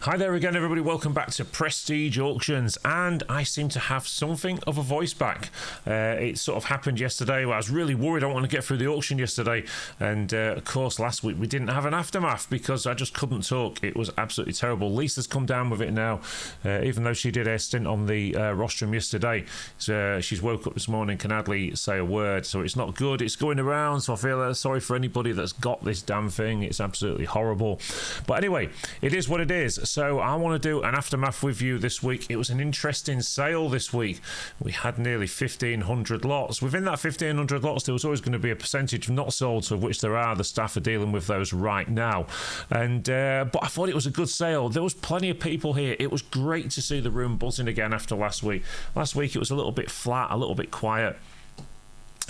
Hi there again, everybody. Welcome back to Prestige Auctions, and I seem to have something of a voice back. It sort of happened yesterday. I was really worried I don't want to get through the auction yesterday, and of course last week we didn't have an aftermath because I just couldn't talk. It was absolutely terrible. Lisa's come down with it now, even though she did a stint on the rostrum yesterday. She's woke up this morning, can hardly say a word, so it's not good. It's going around, so I feel sorry for anybody that's got this damn thing. It's absolutely horrible. But anyway, it is what it is. So I want to do an aftermath with you this week. It was an interesting sale this week. We had nearly 1,500 lots. Within that 1,500 lots, there was always going to be a percentage of not sold, of which there are. The staff are dealing with those right now. And but I thought it was a good sale. There was plenty of people here. It was great to see the room buzzing again after last week. Last week it was a little bit flat, a little bit quiet.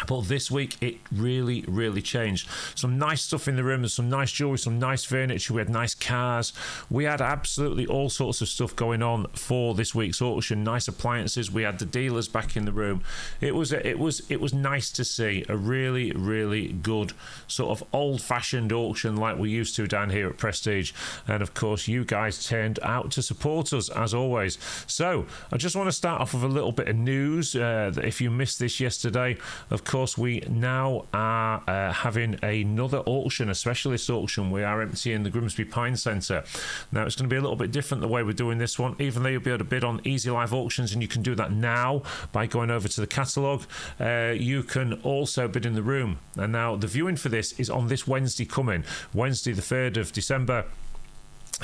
But this week, it really, really changed. Some nice stuff in the room. There's some nice jewellery, some nice furniture. We had nice cars. We had absolutely all sorts of stuff going on for this week's auction. Nice appliances. We had the dealers back in the room. It was nice to see a really, really good sort of old-fashioned auction like we used to down here at Prestige. And of course, you guys turned out to support us as always. So I just want to start off with a little bit of news. That if you missed this yesterday, of course, we now are having another auction, a specialist auction. We are emptying the Grimsby Pine Centre. Now, it's going to be a little bit different the way we're doing this one, even though you'll be able to bid on Easy Live Auctions, and you can do that now by going over to the catalogue. You can also bid in the room. And now, the viewing for this is on this Wednesday coming, Wednesday the 3rd of December,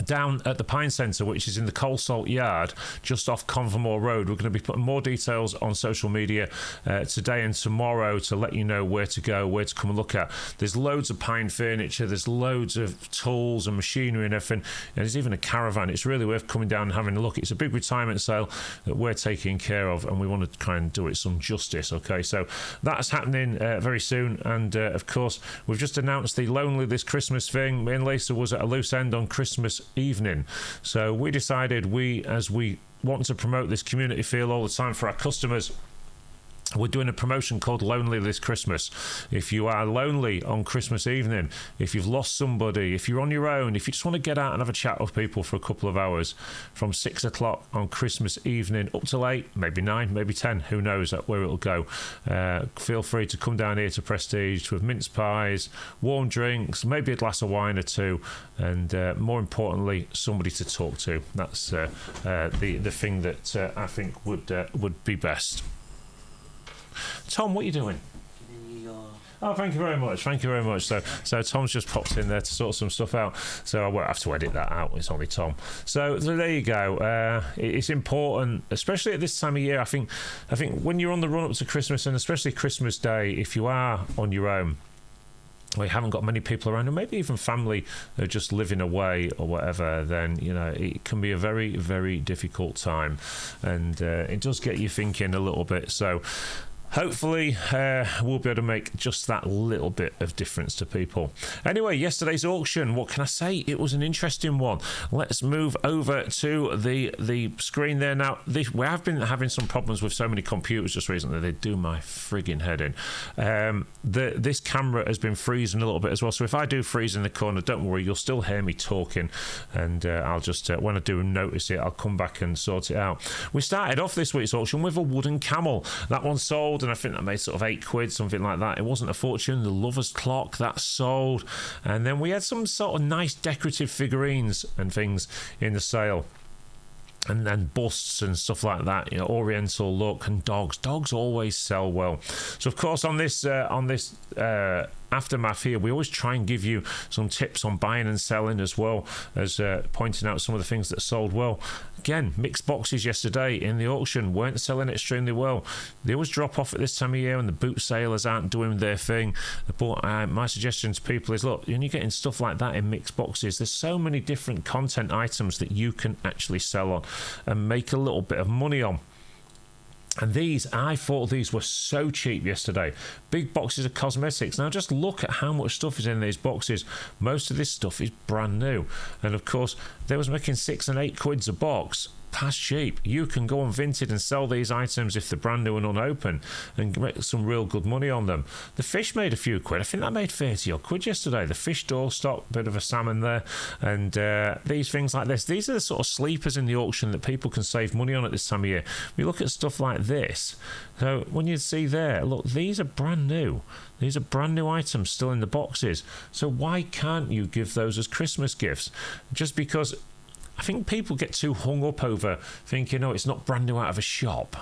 down at the Pine Centre, which is in the Coal Salt Yard, just off Convermore Road. We're going to be putting more details on social media today and tomorrow to let you know where to go, where to come and look at. There's loads of pine furniture, there's loads of tools and machinery and everything, and there's even a caravan. It's really worth coming down and having a look. It's a big retirement sale that we're taking care of, and we want to try and do it some justice, okay? So that's happening very soon, and of course, we've just announced the Lonely This Christmas thing. Me and Lisa was at a loose end on Christmas evening, so we decided as we want to promote this community feel all the time for our customers, we're doing a promotion called Lonely This Christmas. If you are lonely on Christmas evening, if you've lost somebody, if you're on your own, if you just want to get out and have a chat with people for a couple of hours, from 6 o'clock on Christmas evening up till 8, maybe 9, maybe 10, who knows where it'll go. Feel free to come down here to Prestige with mince pies, warm drinks, maybe a glass of wine or two, and more importantly, somebody to talk to. That's the thing that I think would be best. Tom, what are you doing? Oh, thank you very much. Thank you very much. So Tom's just popped in there to sort some stuff out. So I won't have to edit that out. It's only Tom. So there you go. It's important, especially at this time of year. I think when you're on the run up to Christmas, and especially Christmas Day, if you are on your own, or you haven't got many people around, or maybe even family are just living away or whatever, then it can be a very, very difficult time, and it does get you thinking a little bit. So hopefully we'll be able to make just that little bit of difference to people. Anyway, yesterday's auction, what can I say? It was an interesting one. Let's move over to the screen there now. We have been having some problems with so many computers just recently. They do my frigging head in. This camera has been freezing a little bit as well, so if I do freeze in the corner, don't worry, you'll still hear me talking, and I'll just when I do notice it, I'll come back and sort it out. We started off this week's auction with a wooden camel. That one sold, and I think that made sort of £8, something like that. It wasn't a fortune. The lover's clock, that sold, and then we had some sort of nice decorative figurines and things in the sale, and then busts and stuff like that, oriental look, and dogs always sell well. So of course on this aftermath here, we always try and give you some tips on buying and selling, as well as pointing out some of the things that sold well. Again, mixed boxes yesterday in the auction weren't selling extremely well. They always drop off at this time of year, and the boot sailors aren't doing their thing. But my suggestion to people is, look, when you're getting stuff like that in mixed boxes, there's so many different content items that you can actually sell on and make a little bit of money on. And I thought these were so cheap yesterday. Big boxes of cosmetics. Now just look at how much stuff is in these boxes. Most of this stuff is brand new. And of course, they was making £6 and £8 a box. past cheap. You can go on Vinted and sell these items if they're brand new and unopened and make some real good money on them. The fish made a few quid. I think that made 30 odd quid yesterday. The fish doorstop, bit of a salmon there, and these things like this. These are the sort of sleepers in the auction that people can save money on at this time of year. We look at stuff like this. So when you see there, look, these are brand new. These are brand new items still in the boxes. So why can't you give those as Christmas gifts? Just because I think people get too hung up over thinking, oh, it's not brand new out of a shop.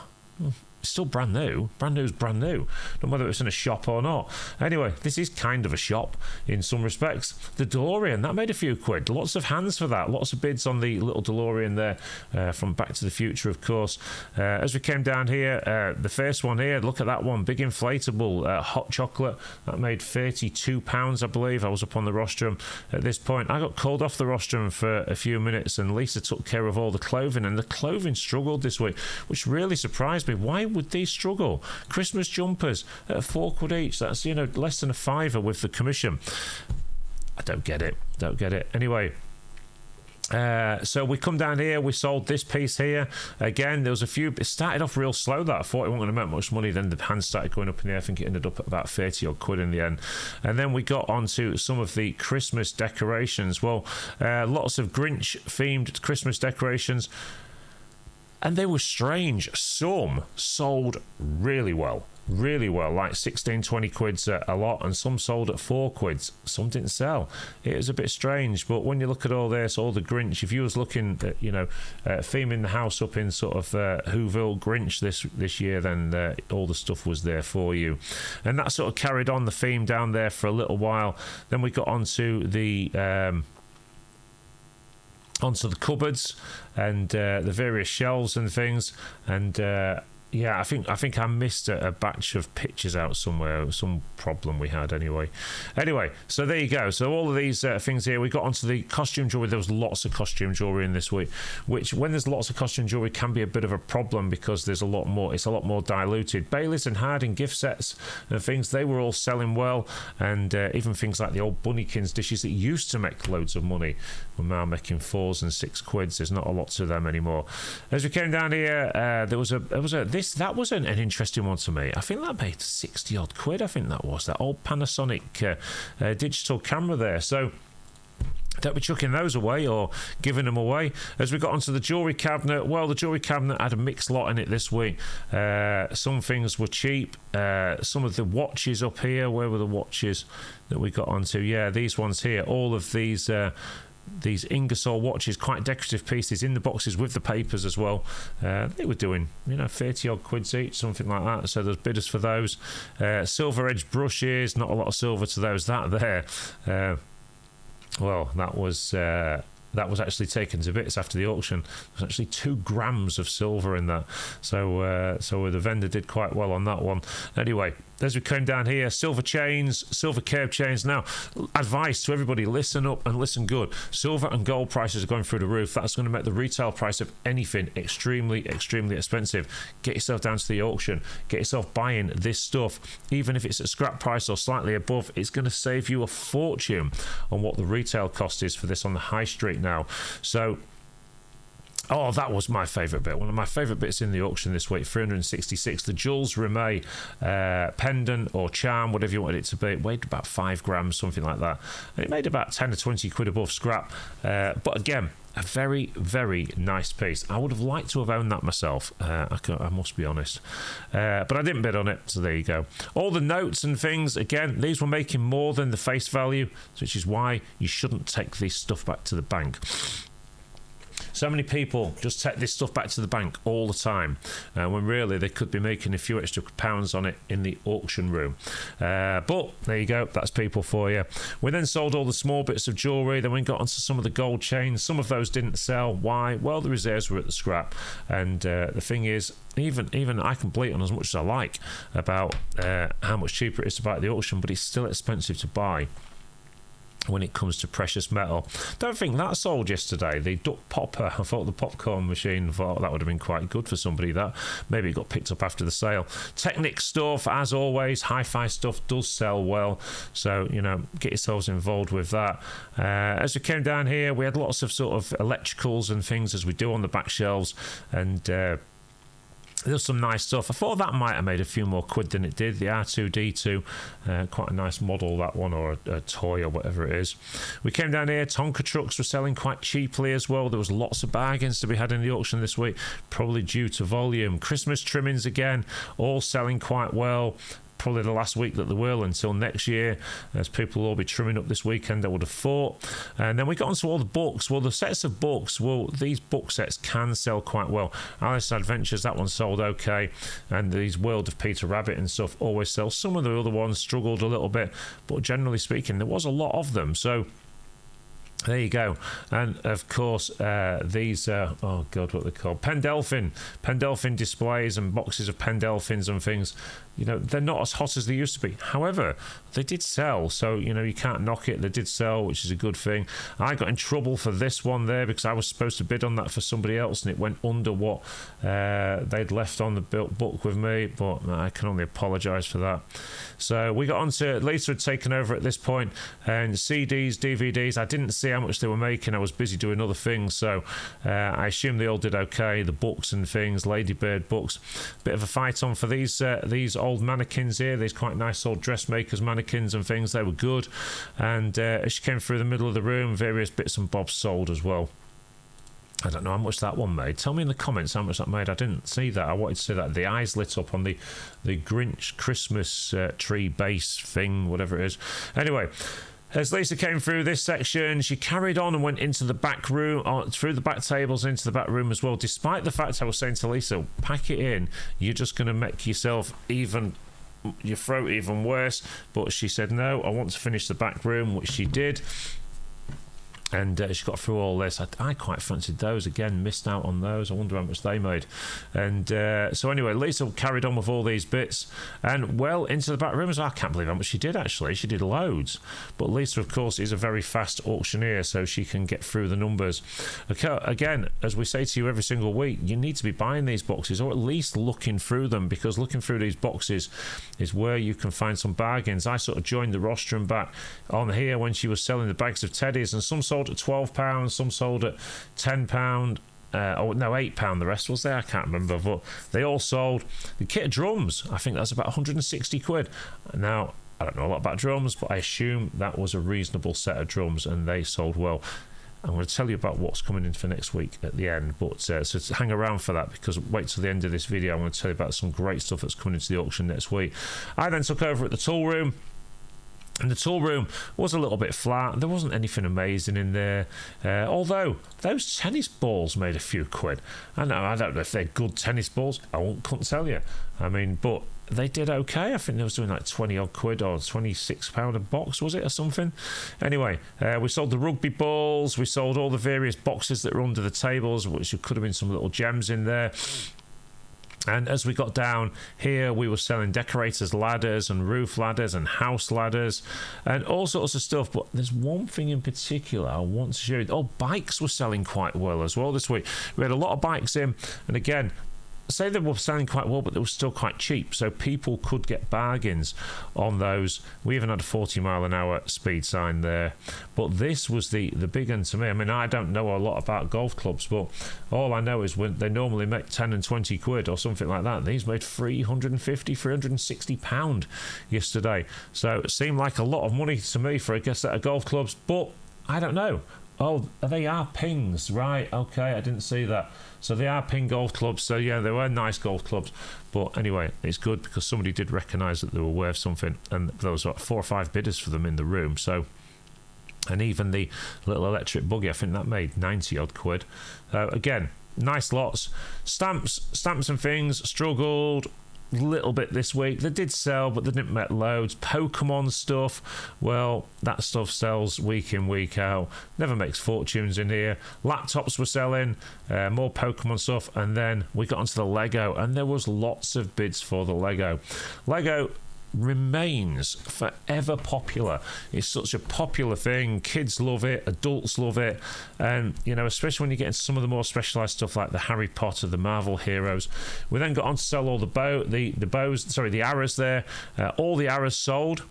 It's still brand new. Brand new is brand new, no matter if it's in a shop or not. Anyway, this is kind of a shop in some respects. The DeLorean, that made a few quid. Lots of hands for that. Lots of bids on the little DeLorean there from Back to the Future, of course. As we came down here, the first one here, look at that one. Big inflatable hot chocolate. That made £32, I believe. I was up on the rostrum at this point. I got called off the rostrum for a few minutes, and Lisa took care of all the clothing, and the clothing struggled this week, which really surprised me. Why would they struggle? Christmas jumpers at £4 each. That's, less than a fiver with the commission. I don't get it. Anyway, so we come down here, we sold this piece here. Again, there was a few, it started off real slow that I thought it wasn't going to make much money, then the hands started going up in the air. I think it ended up at about 30 odd quid in the end. And then we got onto some of the Christmas decorations. Well, lots of Grinch themed Christmas decorations, and they were strange. Some sold really well, like 16, 20 quids a lot, and some sold at 4 quids. Some didn't sell. It was a bit strange, but when you look at all this, all the Grinch, if you was looking at, theming the house up in sort of Whoville Grinch this year, then all the stuff was there for you. And that sort of carried on the theme down there for a little while. Then we got onto the cupboards and the various shelves and things, and I think I missed a batch of pictures out somewhere, some problem we had anyway, so there you go. So all of these things here, we got onto the costume jewelry. There was lots of costume jewelry in this week, which when there's lots of costume jewelry can be a bit of a problem because there's a lot more, it's a lot more diluted. Baileys and Harding gift sets and things, they were all selling well, and even things like the old Bunnykins dishes that used to make loads of money were now making 4s and 6 quids. There's not a lot to them anymore. As we came down here, that was an interesting one to me. I think that made 60 odd quid. I think that was that old Panasonic digital camera there. So don't be chucking those away or giving them away. As we got onto the jewellery cabinet, well, the jewellery cabinet had a mixed lot in it this week. Some things were cheap. Some of the watches up here, where were the watches that we got onto? Yeah, these ones here. All of these Ingersoll watches, quite decorative pieces in the boxes with the papers as well. They were doing 30 odd quids each, something like that. So there's bidders for those. Silver edge brushes, not a lot of silver to those. That there, well, that was actually taken to bits after the auction. There's actually 2 grams of silver in that. So the vendor did quite well on that one. Anyway, as we came down here, silver chains, silver curb chains. Now, advice to everybody, listen up and listen good. Silver and gold prices are going through the roof. That's going to make the retail price of anything extremely, extremely expensive. Get yourself down to the auction. Get yourself buying this stuff. Even if it's at scrap price or slightly above, it's going to save you a fortune on what the retail cost is for this on the high street now. So, oh, that was my favourite bit. One of my favourite bits in the auction this week, 366. The Jules Rimet pendant or charm, whatever you wanted it to be. It weighed about 5 grams, something like that. And it made about 10 or 20 quid above scrap. But again, a very, very nice piece. I would have liked to have owned that myself. I must be honest. But I didn't bid on it, so there you go. All the notes and things, again, these were making more than the face value, which is why you shouldn't take this stuff back to the bank. So many people just take this stuff back to the bank all the time, when really they could be making a few extra pounds on it in the auction room. But there you go, that's people for you. We then sold all the small bits of jewellery. Then we got onto some of the gold chains. Some of those didn't sell. Why? Well, the reserves were at the scrap. And the thing is, even I can bleat on as much as I like about how much cheaper it is to buy at the auction, but it's still expensive to buy when it comes to precious metal. Don't think that sold yesterday. The duck popper, I thought the popcorn machine, thought that would have been quite good for somebody. That maybe it got picked up after the sale. Technic stuff, as always, hi-fi stuff does sell well, so get yourselves involved with that. As we came down here, we had lots of sort of electricals and things, as we do on the back shelves, and there's some nice stuff. I thought that might have made a few more quid than it did. The R2D2, quite a nice model, that one, or a toy or whatever it is. We came down here. Tonka trucks were selling quite cheaply as well. There was lots of bargains to be had in the auction this week, probably due to volume. Christmas trimmings again, all selling quite well. Probably the last week that they will until next year, as people will all be trimming up this weekend, I would have thought. And then we got onto all the books. Well, the sets of books, these book sets can sell quite well. Alice Adventures, that one sold okay, and these World of Peter Rabbit and stuff always sell. Some of the other ones struggled a little bit, but generally speaking, there was a lot of them. So there you go. And of course, these oh god, what they're called, Pendelphin displays and boxes of Pendelphins and things. They're not as hot as they used to be. However, they did sell, so you can't knock it. They did sell, which is a good thing. I got in trouble for this one there because I was supposed to bid on that for somebody else, and it went under what they'd left on the book with me, but I can only apologise for that. So we got on to, Lisa had taken over at this point, and CDs, DVDs, I didn't see how much they were making. I was busy doing other things, so I assume they all did okay. The books and things, Ladybird books. Bit of a fight on for these old mannequins here. These quite nice old dressmakers mannequins and things. They were good, and as she came through the middle of the room, various bits and bobs sold as well. I don't know how much that one made. Tell me in the comments how much that made. I didn't see that. I wanted to see that. The eyes lit up on the Grinch Christmas tree base thing, whatever it is. Anyway, as Lisa came through this section, she carried on and went into the back room, through the back tables into the back room as well, despite the fact I was saying to Lisa, pack it in, you're just going to make yourself your throat even worse. But she said, no, I want to finish the back room, which she did. And she got through all this. I quite fancied those. Again, missed out on those. I wonder how much they made. And so anyway, Lisa carried on with all these bits and well into the back room. I can't believe how much she did, actually. She did loads. But Lisa, of course, is a very fast auctioneer, so she can get through the numbers. Okay, again, as we say to you every single week, you need to be buying these boxes, or at least looking through them, because looking through these boxes is where you can find some bargains. I sort of joined the rostrum back on here when she was selling the bags of teddies, and some sold at £12, some sold at £10, £8 the rest was there, I can't remember, but they all sold. The kit of drums, I think that's about 160 quid. Now, I don't know a lot about drums, but I assume that was a reasonable set of drums, and they sold well. I'm going to tell you about what's coming in for next week at the end, but so hang around for that, because wait till the end of this video. I'm going to tell you about some great stuff that's coming into the auction next week. I then took over at the tool room, and the tool room was a little bit flat. There wasn't anything amazing in there, although those tennis balls made a few quid. I don't know if they're good tennis balls. Couldn't tell you. I mean, but they did okay. I think they was doing like 20 odd quid or £26 a box, was it, or something? Anyway, we sold the rugby balls. We sold all the various boxes that were under the tables, which could have been some little gems in there. And as we got down here, we were selling decorators' ladders and roof ladders and house ladders and all sorts of stuff. But there's one thing in particular I want to show you. Oh, bikes were selling quite well as well this week. We had a lot of bikes in, and again, say they were selling quite well, but they were still quite cheap, so people could get bargains on those. We even had a 40-mile-an-hour speed sign there, but this was the big one to me. I mean, I don't know a lot about golf clubs, but all I know is when they normally make 10 and 20 quid or something like that, these made £360 yesterday, so it seemed like a lot of money to me for a set of golf clubs, but I don't know. Oh, they are pings, right? Okay, I didn't see that. So they are ping golf clubs. So yeah, they were nice golf clubs. But anyway, it's good because somebody did recognise that they were worth something, and there was like 4 or 5 bidders for them in the room. So, and even the little electric buggy, I think that made 90 odd quid. Again, nice lots. Stamps and things struggled a little bit this week. They did sell, but they didn't make loads. Pokemon stuff, well, that stuff sells week in, week out. Never makes fortunes in here. Laptops were selling, more Pokemon stuff, and then we got onto the Lego, and there was lots of bids for the Lego. remains forever popular. It's such a popular thing. Kids love it, adults love it, and especially when you get into some of the more specialized stuff like the Harry Potter, the Marvel heroes. We then got on to sell all the arrows there. All the arrows sold.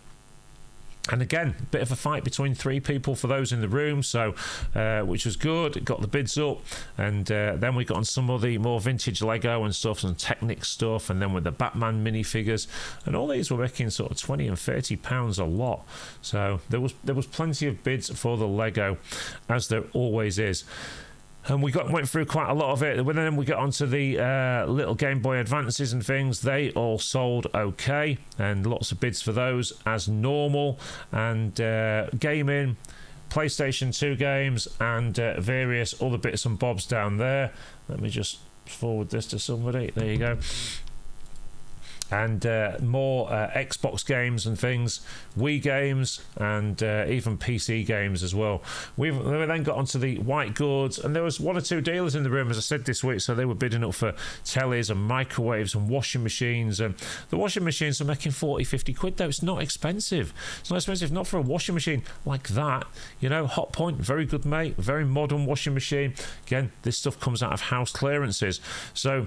And again, a bit of a fight between three people for those in the room, so which was good. It got the bids up, and then we got on some of the more vintage Lego and stuff, some Technic stuff, and then with the Batman minifigures, and all these were making sort of £20 and £30 a lot. So there was plenty of bids for the Lego, as there always is. And we went through quite a lot of it. Then we got onto the little Game Boy Advances and things. They all sold okay, and lots of bids for those as normal. And gaming, PlayStation 2 games, and various other bits and bobs down there. Let me just forward this to somebody. There you go. And more Xbox games and things, Wii games, and even PC games as well. We then got onto the white goods, and there was one or two dealers in the room, as I said, this week, so they were bidding up for tellies and microwaves and washing machines. And the washing machines are making 40-50 quid, though. It's not expensive. It's not expensive, not for a washing machine like that. Hot Point, very good, mate. Very modern washing machine. Again, this stuff comes out of house clearances. So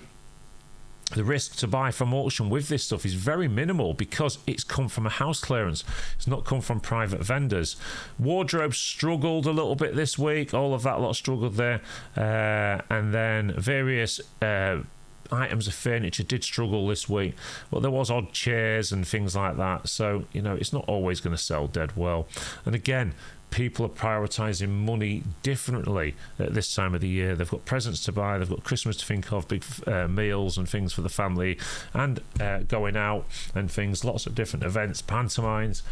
the risk to buy from auction with this stuff is very minimal because it's come from a house clearance. It's not come from private vendors. Wardrobes struggled a little bit this week. All of that lot struggled there. And then various items of furniture did struggle this week. But there was odd chairs and things like that. So, it's not always going to sell dead well. And again, people are prioritising money differently at this time of the year. They've got presents to buy, they've got Christmas to think of, big meals and things for the family, and going out and things, lots of different events, pantomimes.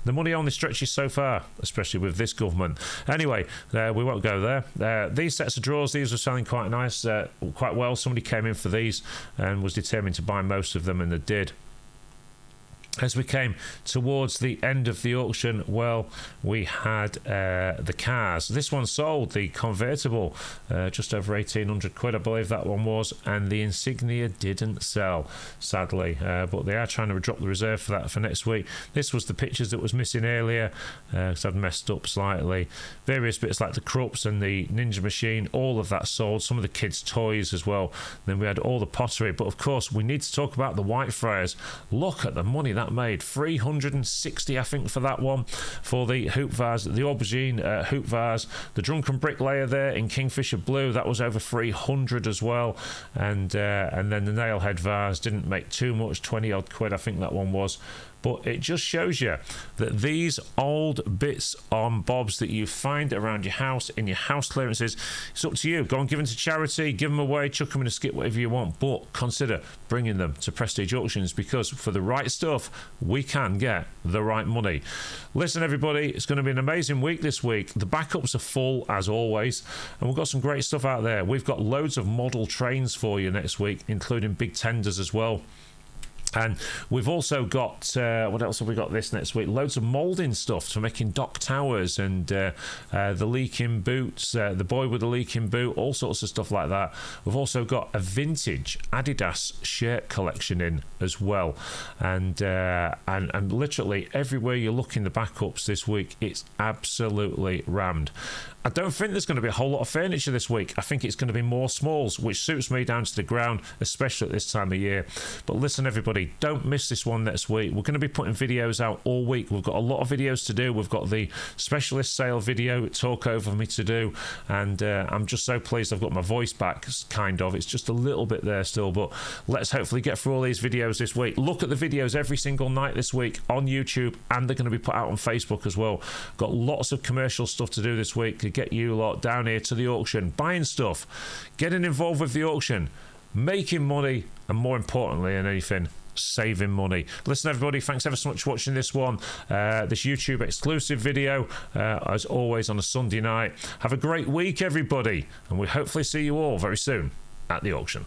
The money only stretches so far, especially with this government. Anyway, we won't go there. These sets of drawers, these were selling quite nice, quite well. Somebody came in for these and was determined to buy most of them, and they did. As we came towards the end of the auction, well, we had the cars. This one sold, the convertible, just over 1,800 quid, I believe that one was, and the Insignia didn't sell, sadly, but they are trying to drop the reserve for that for next week. This was the pictures that was missing earlier, because I'd messed up slightly. Various bits like the Krups and the Ninja Machine, all of that sold. Some of the kids' toys as well. Then we had all the pottery, but of course we need to talk about the Whitefriars. Look at the money that made. 360, I think, for that one, for the hoop vase, the aubergine hoop vase. The drunken bricklayer there in Kingfisher blue, that was over 300 as well. And then the nailhead vase didn't make too much, 20 odd quid, I think that one was. But it just shows you that these old bits on bobs that you find around your house, in your house clearances, it's up to you. Go and give them to charity, give them away, chuck them in a skip, whatever you want. But consider bringing them to Prestige Auctions, because for the right stuff, we can get the right money. Listen, everybody, it's going to be an amazing week this week. The backups are full, as always, and we've got some great stuff out there. We've got loads of model trains for you next week, including big tenders as well. And we've also got, what else have we got this next week? Loads of moulding stuff for making dock towers and the leaking boots, the boy with the leaking boot, all sorts of stuff like that. We've also got a vintage Adidas shirt collection in as well. And literally everywhere you look in the backups this week, it's absolutely rammed. I don't think there's going to be a whole lot of furniture this week. I think it's going to be more smalls, which suits me down to the ground, especially at this time of year. But listen, everybody, don't miss this one next week. We're going to be putting videos out all week. We've got a lot of videos to do. We've got the specialist sale video talk over me to do, and I'm just so pleased I've got my voice back, kind of. It's just a little bit there still, but let's hopefully get through all these videos this week. Look at the videos every single night this week on YouTube, and they're going to be put out on Facebook as well. Got lots of commercial stuff to do this week to get you lot down here to the auction, buying stuff, getting involved with the auction, making money, and more importantly than anything, saving money. Listen, everybody, thanks ever so much for watching this one, this YouTube exclusive video, as always on a Sunday night. Have a great week, everybody, and we hopefully see you all very soon at the auction.